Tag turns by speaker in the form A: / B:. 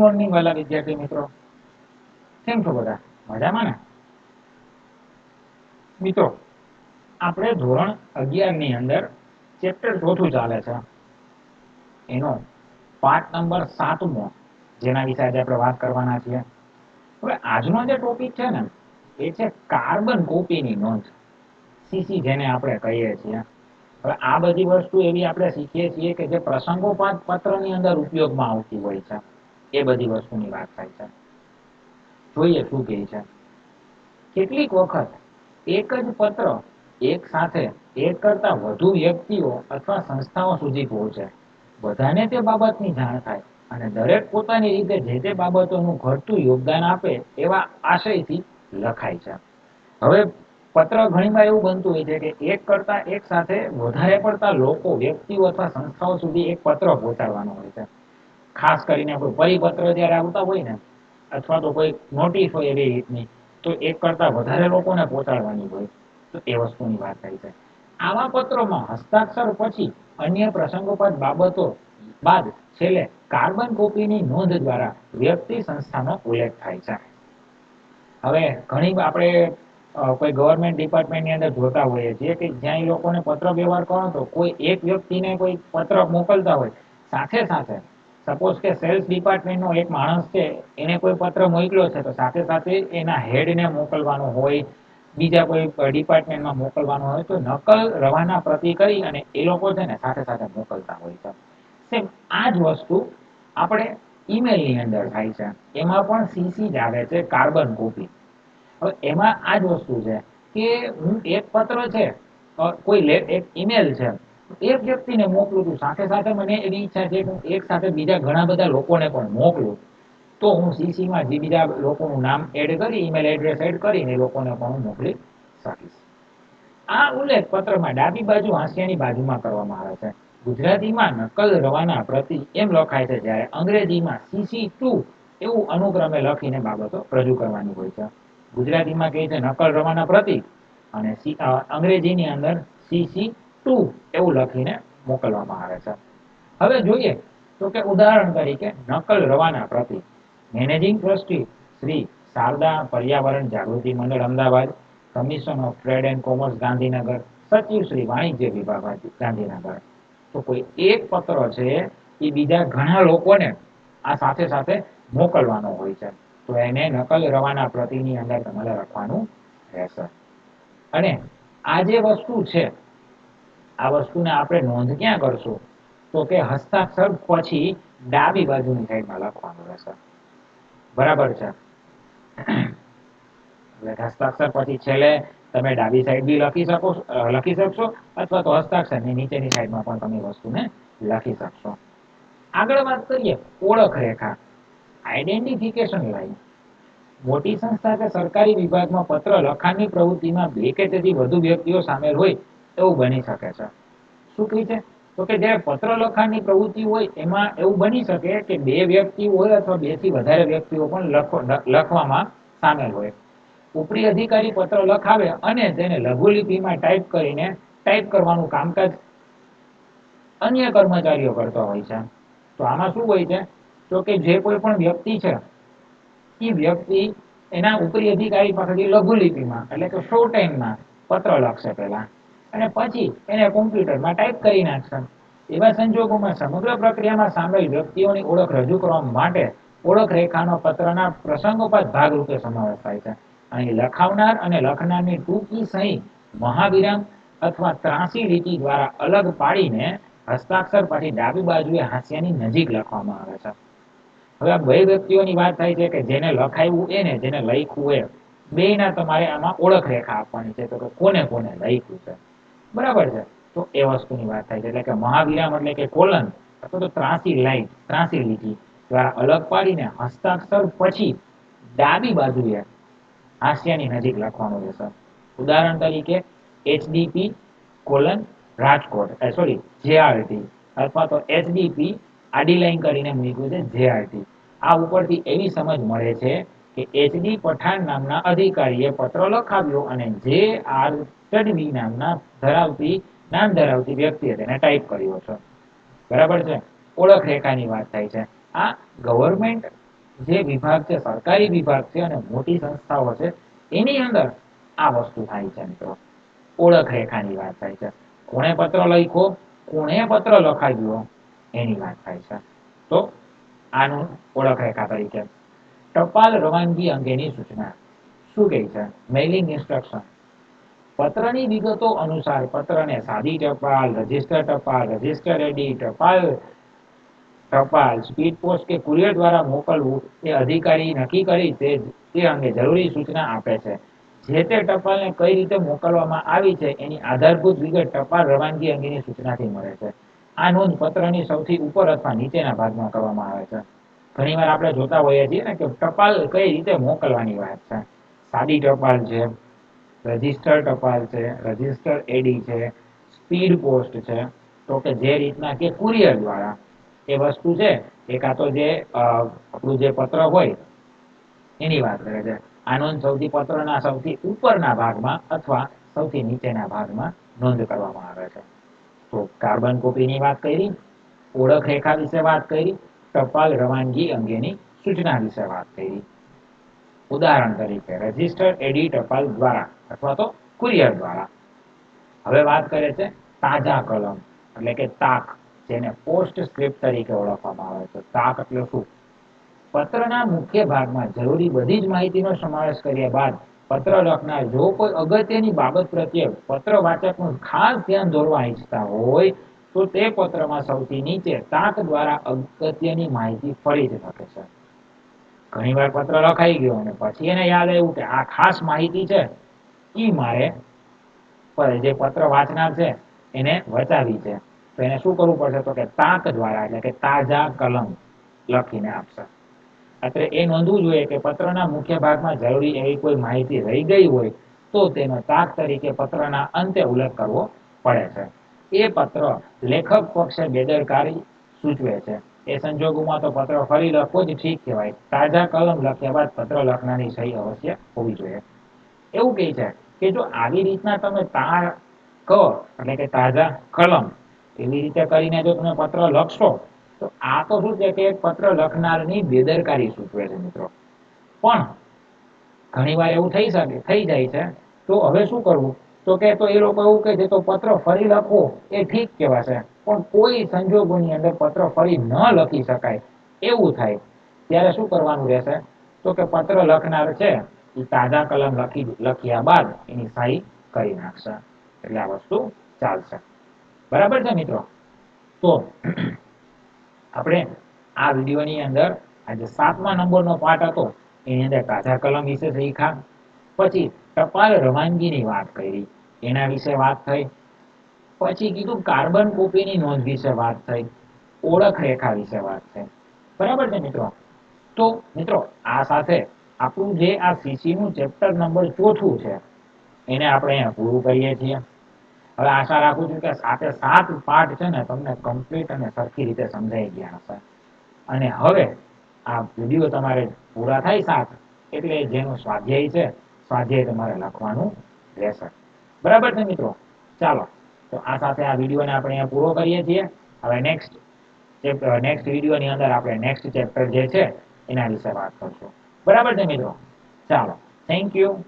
A: Morning વાલા વિદ્યાર્થી મિત્રો, કેમ છો બધા? મજામાં ને? મિત્રો, આપણે ધોરણ 11 ની અંદર ચેપ્ટર 4 ચાલે છે, એનો પાઠ નંબર 7મો, જેના વિશે આજે આપણે વાત કરવાના છીએ. હવે આજનો જે ટોપિક છે ને, એ છે કાર્બન કોપીની નોંધ, સીસી જેને આપણે કહીએ છીએ. હવે આ બધી વસ્તુ એવી આપણે શીખીએ છીએ કે જે પ્રસંગોપાત પત્રની અંદર ઉપયોગમાં આવતી હોય છે. એ બધી વસ્તુની વાત થાય છે. જોઈએ શું કહે છે. કેટલીક વખત એક જ પત્ર એક સાથે એક કરતા વધુ વ્યક્તિઓ અથવા સંસ્થાઓ સુધી પહોંચે, બધાને તે બાબતની જાણ થાય અને દરેક પોતાની રીતે જે તે બાબતોનું ઘટતું યોગદાન આપે એવા આશયથી લખાય છે. હવે પત્ર ઘણીવાર એવું બનતું હોય છે કે એક કરતા એક સાથે વધારે પડતા લોકો, વ્યક્તિઓ અથવા સંસ્થાઓ સુધી એક પત્ર પહોંચાડવાનો હોય છે. ખાસ કરીને કોઈ પરિપત્ર જયારે આવતા હોય ને, અથવા તો કોઈ નોટિસ હોય એવી રીતની, તો એક કરતા વધારે લોકોને પહોંચાડવાની હોય, તો એ વસ્તુની વાત થાય છે. આવા પત્રોમાં હસ્તાક્ષર પછી અન્ય પ્રસંગોપાત બાબતો બાદ છેલ્લે કાર્બન કોપીની નોંધ દ્વારા વ્યક્તિ સંસ્થાનો ઉલ્લેખ થાય છે. હવે ઘણી આપણે કોઈ ગવર્મેન્ટ ડિપાર્ટમેન્ટની અંદર જોતા હોઈએ છીએ કે જ્યાં એ લોકોને પત્ર વ્યવહાર કરો તો કોઈ એક વ્યક્તિને કોઈ પત્ર મોકલતા હોય, સાથે સાથે સપોઝ કે સેલ્સ ડિપાર્ટમેન્ટનો એક માણસ છે, એને કોઈ પત્ર મોકલ્યો છે, તો સાથે સાથે એના હેડને મોકલવાનો હોય, બીજા કોઈ ડિપાર્ટમેન્ટમાં મોકલવાનો હોય, તો નકલ રવાના પ્રતિ કરી અને એ લોકો છે ને સાથે સાથે મોકલતા હોય છે. સેમ આ જ વસ્તુ આપણે ઈમેલની અંદર થાય છે. એમાં પણ સીસી જ આવે છે, કાર્બન કોપી. હવે એમાં આ જ વસ્તુ છે કે હું એક પત્ર છે, કોઈ એક ઈમેલ છે, એક વ્યક્તિને મોકલું છું, સાથે સાથે મને એવી ઈચ્છા છે કે હું એક સાથે બીજા ઘણા બધા લોકોને પણ મોકલું, તો હું સીસીમાં જે બીજા લોકોનું નામ એડ કરી, ઈમેલ એડ્રેસ એડ કરીને એ લોકોને પણ હું મોકલી શકીશ. આ ઉલ્લેખ પત્રમાં ડાબી બાજુ હાંસિયાની બાજુમાં કરવામાં આવે છે. ગુજરાતીમાં નકલ રવાના પ્રતિ એમ લખાય છે, જ્યારે અંગ્રેજીમાં CC2 એવું અનુક્રમે લખીને બાબતો રજૂ કરવાની હોય છે. ગુજરાતીમાં કહે છે નકલ રવાના પ્રતિ, અને અંગ્રેજીની અંદર CC2 એવું લખીને મોકલવામાં આવે છે. હવે જોઈએ તો કે ઉદાહરણ તરીકે નકલ રવાના પ્રતિ. મેનેજિંગ ટ્રસ્ટી શ્રી શારદા પર્યાવરણ જાગૃતિ મંડળ Ahmedabad, commission of trade and commerce Gandhinagar, સચિવ શ્રી વાણિજ્ય વિભાગ ગાંધીનગર. તો કોઈ એક પત્ર છે એ બીજા ઘણા લોકોને આ સાથે સાથે મોકલવાનો હોય છે, તો એને નકલ રવાના પ્રતિની અંદર તમારે લખવાનું રહેશે. અને આ જે વસ્તુ છે, આ વસ્તુને આપણે નોંધ ક્યાં કરશું, તો કે હસ્તાક્ષર પછી ડાબી બાજુની સાઈડમાં લખવાનું રહેશે. બરાબર છે? હસ્તાક્ષર પછી છેલ્લે તમે ડાબી સાઈડ બી લખી શકશો, અથવા તો હસ્તાક્ષરની નીચેની સાઈડમાં પણ તમે વસ્તુને લખી શકશો. આગળ વાત કરીએ ઓળખ રેખા, આઈડેન્ટિફિકેશન લાઈન. મોટી સંસ્થા કે સરકારી વિભાગમાં પત્ર લખાણની પ્રવૃત્તિમાં 2 કે તેથી વધુ વ્યક્તિઓ સામેલ હોય એવું બની શકે છે. શું કહે છે? તો કે જ્યારે પત્ર લખાણની પ્રવૃત્તિ હોય એમાં એવું બની શકે કે 2 વ્યક્તિ હોય અથવા 2 થી વધારે વ્યક્તિઓ પણ લખવામાં સામેલ હોય. ઉપરી અધિકારી પત્ર લખાવે અને તેને લઘુલિપિમાં ટાઈપ કરવાનું કામકાજ અન્ય કર્મચારીઓ કરતા હોય છે. તો આમાં શું હોય છે, તો કે જે કોઈ પણ વ્યક્તિ છે, એ વ્યક્તિ એના ઉપરી અધિકારી પાસેથી લઘુલિપિમાં એટલે કે શોર્ટ હેન્ડમાં પત્ર લખશે પહેલા, અને પછી એને કોમ્પ્યુટરમાં ટાઈપ કરી નાખશે. એવા સંજોગોમાં સમગ્ર પ્રક્રિયામાં સામેલ વ્યક્તિઓની ઓળખ રજૂ કરવા માટે ઓળખ રેખાનો પત્રના પ્રસંગોપાત ભાગરૂપે સમાવેશ થાય છે. અહીં લખાવનાર અને લખનારની ટૂંકી સહી મહાવિરામ અથવા ત્રાંસી લીટી દ્વારા અલગ પાડીને હસ્તાક્ષર પછી ડાબી બાજુએ હાંસિયાની નજીક લખવામાં આવે છે. હવે આ 2 વ્યક્તિઓની વાત થાય છે કે જેને લખાવ્યું એને, જેને લખ્યું એ, બેયના તમારે આમાં ઓળખ રેખા આપવાની છે, તો કે કોને કોને લખ્યું છે. બરાબર છે? તો એ વસ્તુની વાત થાય છે. એટલે કે મહાવિરામ એટલે કે કોલન, અથવા તો ત્રાંસી લીટી દ્વારા અલગ પાડીને હસ્તાક્ષર પછી ડાબી બાજુએ હાંસિયાની નજીક લખવાનું રહેશે. ઉદાહરણ તરીકે HDP રાજકોટ, સોરી JRT, અથવા તો HDP આડી લાઈન કરીને મૂક્યું છે JRT. આ ઉપરથી એવી સમજ મળે છે કે HD પઠાણ નામના અધિકારીએ પત્ર લખાવ્યો અને JR તડવી નામ ધરાવતી વ્યક્તિએ તેને ટાઈપ કર્યો છે. બરાબર છે? ઓળખ રેખાની વાત થાય છે. આ ગવર્મેન્ટ જે વિભાગ છે, સરકારી વિભાગ છે અને મોટી સંસ્થાઓ છે, એની અંદર આ વસ્તુ થાય છે મિત્રો. ઓળખ રેખાની વાત થાય છે. કોણે પત્ર લખ્યો, કોણે પત્ર લખાવ્યો, એની વાત થાય છે. તો આનું ઓળખ રેખા તરીકે ટપાલ રવાનગી અંગેની સૂચના શું કહે છે? Mailing instruction. પત્રની વિગતો અનુસાર પત્રને સાદી ટપાલ, રજિસ્ટર ટપાલ, રજિસ્ટર એડી, ટપાલ, સ્પીડ પોસ્ટ કે કુરિયર દ્વારા મોકલવું એ અધિકારી નક્કી કરી તે અંગે જરૂરી સૂચના આપે છે. જે તે ટપાલને કઈ રીતે મોકલવામાં આવી છે એની આધારભૂત વિગત ટપાલ રવાનગી અંગેની સૂચનાથી મળે છે. આ નોંધ પત્રની સૌથી ઉપર અથવા નીચેના ભાગમાં કરવામાં આવે છે. ઘણીવાર આપણે જોતા હોઈએ છીએ ને કે ટપાલ કઈ રીતે મોકલવાની વાત છે. સાદી ટપાલ છે, રજિસ્ટર ટપાલ છે, રજિસ્ટર એડી છે, સ્પીડ પોસ્ટ છે, તો કે જે રીતના કે કુરિયર દ્વારા એ વસ્તુ છે એ કાં તો જે આપણું જે પત્ર હોય એની વાત કરે છે. આ નોંધ સૌથી પત્રના સૌથી ઉપરના ભાગમાં અથવા સૌથી નીચેના ભાગમાં નોંધ કરવામાં આવે છે. તો કાર્બન કોપીની વાત કરી, ઓળખ રેખા વિશે વાત કરી, ટપાલ રવાનગી અંગેની સૂચના વિશે વાત કરી. ઉદાહરણ તરીકે રજિસ્ટર એડી ટપાલ દ્વારા અથવા તો કુરિયર દ્વારા. હવે વાત કરે છે તાજા કલમ એટલે કે તાક, જેને પોસ્ટ સ્ક્રિપ્ટ તરીકે ઓળખવામાં આવે છે. તાક એટલે શું? પત્રના મુખ્ય ભાગમાં જરૂરી બધી જ માહિતીનો સમાવેશ કર્યા બાદ પત્ર લખનાર જો કોઈ અગત્યની બાબત પ્રત્યે પત્ર વાચકનું ખાસ ધ્યાન દોરવા ઈચ્છતા હોય તો તે પત્રમાં સૌથી નીચે તાક દ્વારા અગત્યની માહિતી ફરીથી લખે છે. ઘણીવાર પત્ર લખાઈ ગયો અને પછી એને યાદ આવ્યું કે આ ખાસ માહિતી છે ઈ મારે જે પત્ર વાંચનાર છે એને વચાવી છે. તો એને શું કરવું પડશે? તો કે તાક દ્વારા એટલે કે તાજા કલમ લખીને આપશે. એટલે એ નોંધવું જોઈએ કે પત્રના મુખ્ય ભાગમાં જરૂરી એવી કોઈ માહિતી રહી ગઈ હોય તો તેનો તાક તરીકે પત્રના અંતે ઉલ્લેખ કરવો પડે છે. એ પત્ર લેખક પક્ષે બેદરકારી સૂચવે છે. એ સંજોગોમાં તો પત્ર ફરી લખવો જ ઠીક કહેવાય. તાજા કલમ લખ્યા બાદ પત્ર લખનારની સહી અવશ્ય હોવી જોઈએ. એવું કહે છે કે જો આવી રીતના તમે એટલે કે તાજા કલમ એવી રીતે કરીને જો તમે પત્ર લખશો તો આ તો શું છે કે પત્ર લખનારની બેદરકારી સૂચવે છે મિત્રો. પણ ઘણીવાર એવું થઈ જાય છે તો હવે શું કરવું? તો કે તો એ લોકો એવું કહે છે તો પત્ર ફરી લખવો એ ઠીક કહેવાશે. પણ કોઈ સંજોગોની અંદર પત્ર ફરી ન લખી શકાય એવું થાય ત્યારે શું કરવાનું રહેશે? તો કે પત્ર લખનાર છે એ તાજા કલમ લખ્યા બાદ એની સહી કરી નાખશે. એટલે આ વસ્તુ ચાલશે. બરાબર છે મિત્રો? તો આપણે આ વિડીયોની અંદર આજે 7મા નંબરનો પાઠ હતો એની અંદર તાજા કલમ વિશે શીખ્યા. પછી ટપાલ રવાનગીની વાત કરી, એના વિશે વાત થઈ. પછી કીધું કાર્બન કોપીની નોંધ વિશે વાત થઈ, ઓળખ રેખા વિશે વાત થઈ. બરાબર છે મિત્રો? તો મિત્રો આ સાથે આપણું જે આ સીસી નું ચેપ્ટર નંબર 4 છે એને આપણે અહીંયા પૂરું કરીએ છીએ. હવે આશા રાખું છું કે સાથે 7 પાઠ છે ને તમને કમ્પ્લીટ અને સરખી રીતે સમજાઈ ગયા હશે. અને હવે આ વિડીયો તમારે પૂરા થાય 7 એટલે જેનું સ્વાધ્યાય છે સ્વાધ્યાય તમારે લખવાનું રહેશે. બરાબર છે મિત્રો? ચાલો તો આ સાથે આ વિડીયોને આપણે અહીંયા પૂરો કરીએ છીએ. હવે નેક્સ્ટ વિડીયોની અંદર આપણે નેક્સ્ટ ચેપ્ટર જે છે એના વિશે વાત કરશું. બરાબર છે મિત્રો? ચાલો, થેન્ક યુ.